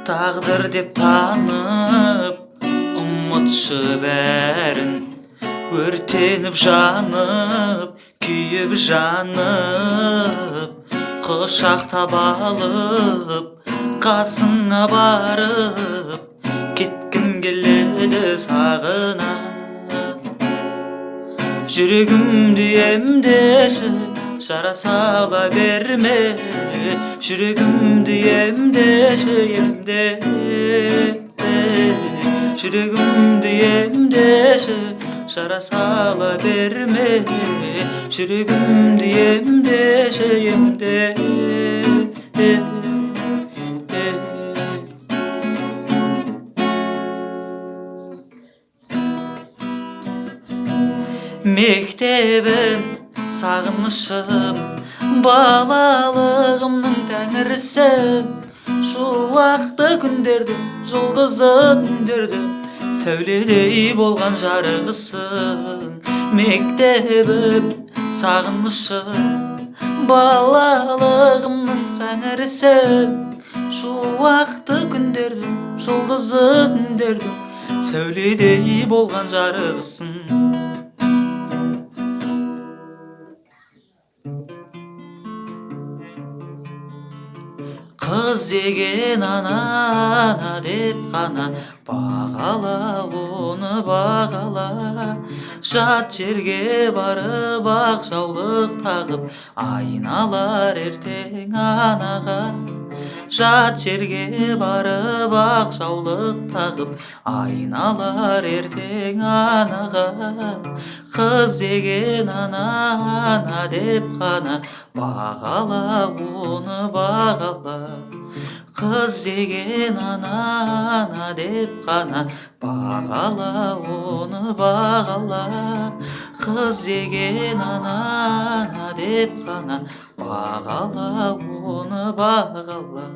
Tağdır деп tanып, ұмытшы бәрін. Өртеніп жанып, күйіп жанып, құшақтап алып, қасыңа барып, кеткім келеді сағынып. Жүрегімді емдеші, жара сала берме. Жүрегімді емдеші, емде. Жүрегімді емдеші, жара сала берме. Жүрегімді емдеші, емде. Мектебім, сағынышым, балалығымның тәңірісің. Шуақты күндердің, жұлдызды түндердің сәуледей болған жарығысың. Мектебім, сағынышым, балалығымның тәңірісің. Шуақты күндердің, жұлдызды түндердің сәуледей болған жарығысың. Қыз деген ана деп қана бағала, оны бағала. Жат жерге барып ақ жаулық тағып айналар ертең анаға. Жат жерге барып ақ жаулық тағып айналар ертең анаға. Қыз деген ана деп қана бағала, оны бағала. Қыз деген ана деп қана бағала, оны бағала. Қыз деген ана деп қана бағала, оны бағала.